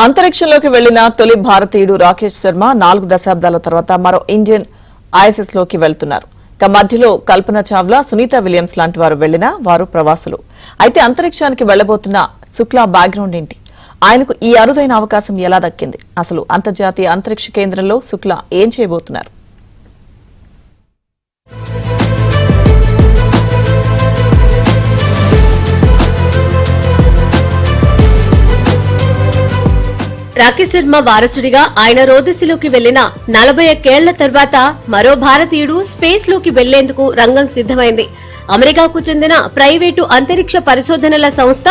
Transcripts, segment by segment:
అంతరిక్షంలోకి వెళ్లిన తొలి భారతీయుడు రాకేష్ శర్మ 4 దశాబ్దాల తర్వాత మరో ఇండియన్ ఐఎస్ఎస్ లోకి వెళ్తున్నారు. ఇక మధ్యలో కల్పన చావ్లా, సునీత విలియమ్స్ లాంటి వారు వెళ్లినా వారు ప్రవాసులు. అయితే అంతరిక్షానికి వెళ్లబోతున్న శుక్లా బ్యాక్గ్రౌండ్ ఏంటి? ఆయనకు ఈ అరుదైన అవకాశం ఎలా దక్కింది? అసలు అంతర్జాతీయ అంతరిక్ష కేంద్రంలో శుక్లా ఏం చేయబోతున్నారు? రాకేష్ శర్మ వారసుడిగా ఆయన రోదసిలోకి వెళ్లిన 41 ఏళ్ల తర్వాత మరో భారతీయుడు స్పేస్ లోకి వెళ్లేందుకు రంగం సిద్దమైంది. అమెరికాకు చెందిన ప్రైవేటు అంతరిక్ష పరిశోధనల సంస్థ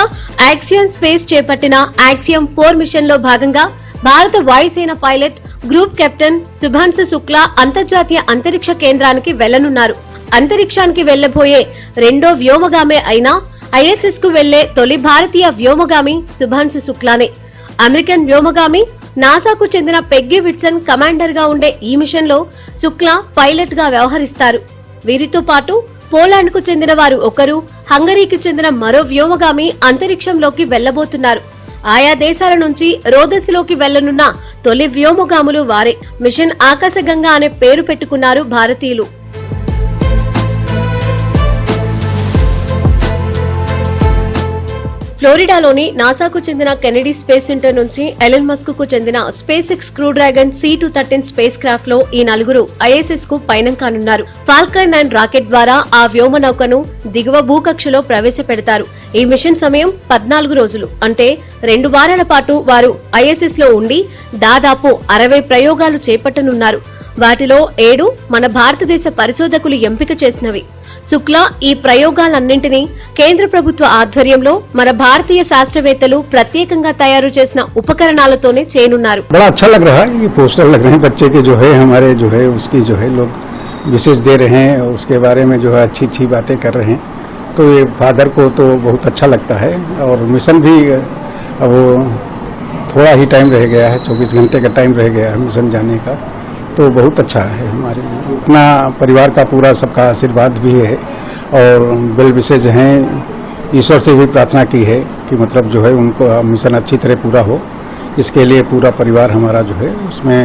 యాక్సియం స్పేస్ చేపట్టిన యాక్సియం 4 మిషన్ లో భాగంగా భారత వాయుసేన pilot group captain Shubhanshu Shukla అంతర్జాతీయ అంతరిక్ష కేంద్రానికి వెళ్లనున్నారు. అంతరిక్షానికి వెళ్లబోయే రెండో వ్యోమగామే అయినా ఐఎస్ఎస్ కు వెళ్లే తొలి భారతీయ వ్యోమగామి శుభాంశు శుక్లానే. అమెరికన్ వ్యోమగామి నాసాకు చెందిన పెగ్గీ విట్సన్ కమాండర్ గా ఉండే ఈ మిషన్ లో శుక్లా పైలట్ గా వ్యవహరిస్తారు. వీరితో పాటు పోలాండ్ కు చెందిన వారు ఒకరు, హంగరీకి చెందిన మరో వ్యోమగామి అంతరిక్షంలోకి వెళ్లబోతున్నారు. ఆయా దేశాల నుంచి రోదసిలోకి వెళ్లనున్న తొలి వ్యోమగాములు వారే. మిషన్ ఆకాశగంగా అనే పేరు పెట్టుకున్నారు భారతీయులు. ఫ్లోరిడాలోని నాసాకు చెందిన కెనెడీ స్పేస్ సెంటర్ నుంచి ఎలన్ మస్క్ కు చెందిన space X crew dragon C-213 space craft లో ఈ నలుగురు ఐఎస్ఎస్ కు పయనం కానున్నారు. ఫాల్కన్ 9 రాకెట్ ద్వారా ఆ వ్యోమ నౌకను దిగువ భూకక్షలో ప్రవేశపెడతారు. ఈ మిషన్ సమయం 14 రోజులు, అంటే 2 వారాల పాటు వారు ఐఎస్ఎస్ లో ఉండి దాదాపు 60 ప్రయోగాలు చేపట్టనున్నారు. వాటిలో 7 మన భారతదేశ పరిశోధకులు ఎంపిక చేసినవి. శుక్లా ఈ ప్రయోగాలన్నింటినీ కేంద్ర ప్రభుత్వ ఆధ్వర్యంలో మన భారతీయ శాస్త్రవేత్తలు ప్రత్యేకంగా తయారు చేసిన ఉపకరణాలతోనే చేయనున్నారు. बड़ा अच्छा लग रहा है, ये पोस्टर लग रहे हैं बच्चे के जो है, हमारे जो है उसकी जो है लोग विशेष दे रहे हैं, उसके बारे में जो है अच्छी अच्छी बातें कर रहे हैं. तो ये फादर को तो बहुत अच्छा लगता है. और मिशन भी अब थोड़ा ही टाइम रह गया है, 24 घंटे का टाइम रह गया है मिशन जाने का. तो बहुत अच्छा है हमारे लिए. अपना परिवार का पूरा सबका आशीर्वाद भी है और वेल विशेष हैं. ईश्वर से भी प्रार्थना की है कि मतलब जो है उनको मिशन अच्छी तरह पूरा हो. इसके लिए पूरा परिवार हमारा जो है उसमें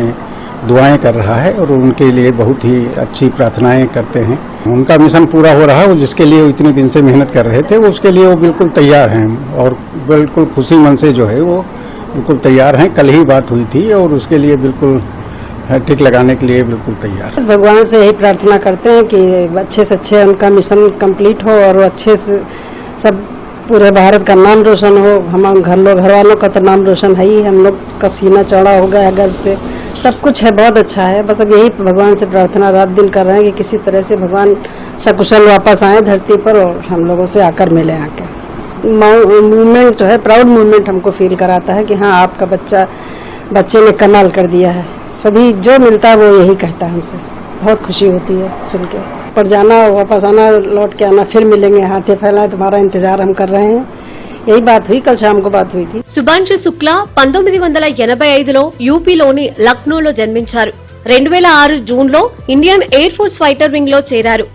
दुआएं कर रहा है और उनके लिए बहुत ही अच्छी प्रार्थनाएं करते हैं. उनका मिशन पूरा हो रहा है. वो जिसके लिए वो इतने दिन से मेहनत कर रहे थे उसके लिए वो बिल्कुल तैयार हैं और बिल्कुल खुशी मन से जो है वो बिल्कुल तैयार हैं. कल ही बात हुई थी और उसके लिए बिल्कुल टिक लगाने के लिए बिल्कुल तैयार. भगवान से यही प्रार्थना करते हैं कि अच्छे से अच्छे उनका मिशन कंप्लीट हो और अच्छे से सब पूरे भारत का नाम रोशन हो. हम घर वालों का तो नाम रोशन है ही. हम लोग का सीना चौड़ा हो गया है गर्व से. सब कुछ है, बहुत अच्छा है. बस अब यही भगवान से प्रार्थना रात दिन कर रहे हैं कि किसी तरह से भगवान सकुशल वापस आए धरती पर और हम लोगों से आकर मिले. आके मूवमेंट जो है, प्राउड मूवमेंट हमको फील कराता है कि हाँ आपका बच्चे ने कमाल कर दिया है. सभी जो मिलता है वो यही कहता है हमसे. बहुत खुशी होती है सुन के. पर जाना, वापस आना, लौट के आना, फिर मिलेंगे, हाथे फैलाए, तुम्हारा इंतजार हम कर रहे हैं. यही बात हुई, कल शाम को बात हुई थी. శుభాంశు శుక్లా 1985లో యూపీలోని లక్నోలో జన్మించారు. 2006 జూన్లో Indian air force fighter wing లో చేరారు.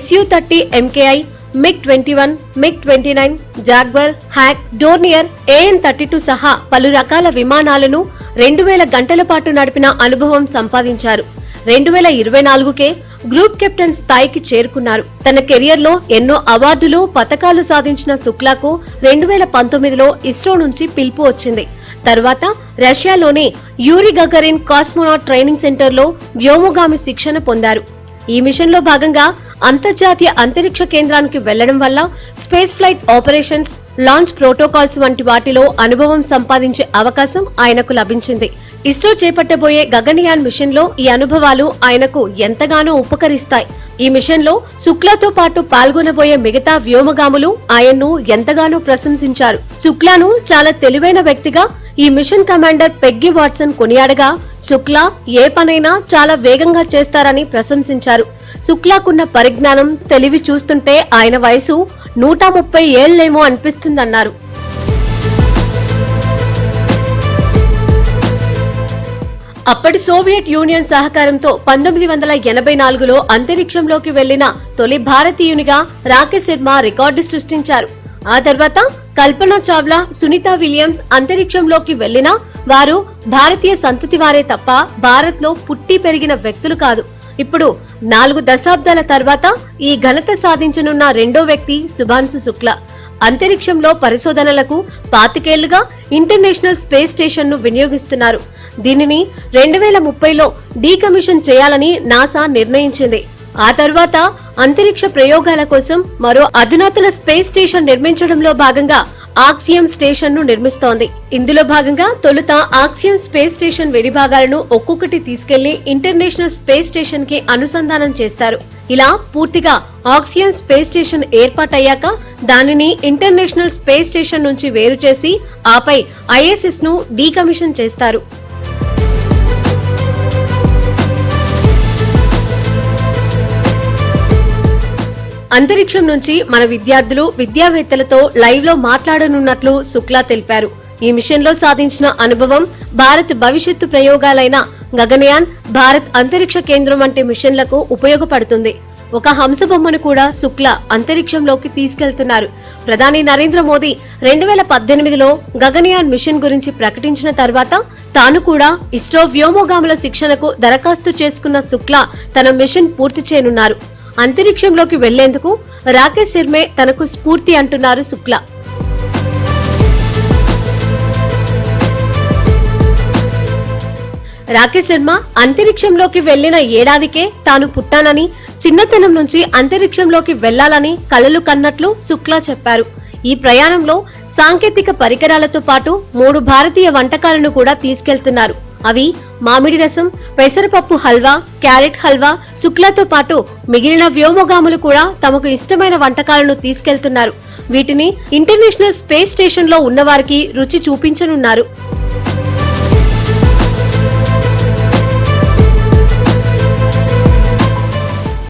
Su-30 MKI, MiG-21, MiG-29, Jaguar, hack, Dornier, AN-32 సహా పలు రకాల విమానాలను 2000 గంటల పాటు నడిపిన అనుభవం సంపాదించారు. 2024కే గ్రూప్ కెప్టెన్ స్థాయికి చేరుకున్నారు. తన కెరియర్ లో ఎన్నో అవార్డులు, పతకాలు సాధించిన శుక్లాకు 2019లో ఇస్రో నుంచి పిలుపు వచ్చింది. తర్వాత రష్యాలోని Yuri Gagarin cosmonaut training centre లో వ్యోమగామి శిక్షణ పొందారు. ఈ మిషన్ లో భాగంగా అంతర్జాతీయ అంతరిక్ష కేంద్రానికి వెళ్లడం వల్ల space flight operations, launch protocols వంటి వాటిలో అనుభవం సంపాదించే అవకాశం ఆయనకు లభించింది. ఇస్రో చేపట్టబోయే గగన్యాన్ మిషన్ లో ఈ అనుభవాలు ఆయనకు ఎంతగానో ఉపకరిస్తాయి. ఈ మిషన్ లో శుక్లాతో పాటు పాల్గొనబోయే మిగతా వ్యోమగాములు ఆయన్ను ఎంతగానో ప్రశంసించారు. శుక్లాను చాలా తెలివైన వ్యక్తిగా ఈ మిషన్ కమాండర్ పెగ్గీ వాట్సన్ కొనియాడగా, శుక్లా ఏ పనైనా చాలా వేగంగా చేస్తారని ప్రశంసించారు. శుక్లాకున్న పరిజ్ఞానం, తెలివి చూస్తుంటే ఆయన వయసు 130 ఏళ్లేమో అనిపిస్తుందన్నారు. అప్పటి సోవియట్ యూనియన్ సహకారంతో 1984లో అంతరిక్షంలోకి వెళ్లిన తొలి భారతీయునిగా రాకేష్ శర్మ రికార్డు సృష్టించారు. ఆ తర్వాత కల్పన చావ్లా, సునీత విలియమ్స్ అంతరిక్షంలోకి వెళ్లినా వారు భారతీయ సంతతి వారే తప్ప భారత్ లో పుట్టి పెరిగిన వ్యక్తులు కాదు. ఇప్పుడు 4 దశాబ్దాల తర్వాత ఈ ఘనత సాధించనున్న రెండో వ్యక్తి శుభాంశు శుక్లా. అంతరిక్షంలో పరిశోధనలకు 25 ఏళ్లుగా ఇంటర్నేషనల్ స్పేస్ స్టేషన్ ను వినియోగిస్తున్నారు. దీనిని 2030లో డీకమిషన్ చేయాలని నాసా నిర్ణయించింది. ఆ తర్వాత అంతరిక్ష ప్రయోగాల కోసం మరో అధునాతన స్పేస్ స్టేషన్ నిర్మించడంలో భాగంగా ఆక్సియం స్టేషన్ ను నిర్మిస్తోంది. ఇందులో భాగంగా తొలుత ఆక్సియం స్పేస్ స్టేషన్ వెడి భాగాలను ఒక్కొక్కటి తీసుకెళ్లి ఇంటర్నేషనల్ స్పేస్ స్టేషన్ కి అనుసంధానం చేస్తారు. ఇలా పూర్తిగా ఆక్సియం స్పేస్ స్టేషన్ ఏర్పాటయ్యాక దానిని ఇంటర్నేషనల్ స్పేస్ స్టేషన్ నుంచి వేరు చేసి ఆపై ISS ను డీకమిషన్ చేస్తారు. అంతరిక్షం నుంచి మన విద్యార్థులు విద్యావేత్తలతో లైవ్ లో మాట్లాడనున్నట్లు శుక్లా తెలిపారు. ఈ మిషన్ లో సాధించిన అనుభవం భారత్ భవిష్యత్తు ప్రయోగాలైన గగనయాన్, భారత్ అంతరిక్ష కేంద్రం వంటి మిషన్లకు ఉపయోగపడుతుంది. ఒక హంసబొమ్మను కూడా శుక్లా అంతరిక్షంలోకి తీసుకెళ్తున్నారు. ప్రధాని నరేంద్ర మోదీ 2018లో గగనయాన్ మిషన్ గురించి ప్రకటించిన తర్వాత తాను కూడా ఇస్రో వ్యోమగాముల శిక్షణకు దరఖాస్తు చేసుకున్న శుక్లా తన మిషన్ పూర్తి చేయనున్నారు. అంతరిక్షంలోకి వెళ్లేందుకు రాకేష్ శర్మే తనకు స్ఫూర్తి అంటున్నారు శుక్లా. రాకేష్ శర్మ అంతరిక్షంలోకి వెళ్లిన ఏడాదికే తాను పుట్టానని, చిన్నతనం నుంచి అంతరిక్షంలోకి వెళ్లాలని కలలు కన్నట్లు శుక్లా చెప్పారు. ఈ ప్రయాణంలో సాంకేతిక పరికరాలతో పాటు 3 భారతీయ వంటకాలను కూడా తీసుకెళ్తున్నారు. అవి మామిడి రసం, పెసరపప్పు హల్వా, క్యారెట్ హల్వా. శుక్లాతో పాటు మిగిలిన వ్యోమగాములు కూడా తమకు ఇష్టమైన వంటకాలను తీసుకెళ్తున్నారు. వీటిని ఇంటర్నేషనల్ స్పేస్ స్టేషన్ లో ఉన్నవారికి రుచి చూపించనున్నారు.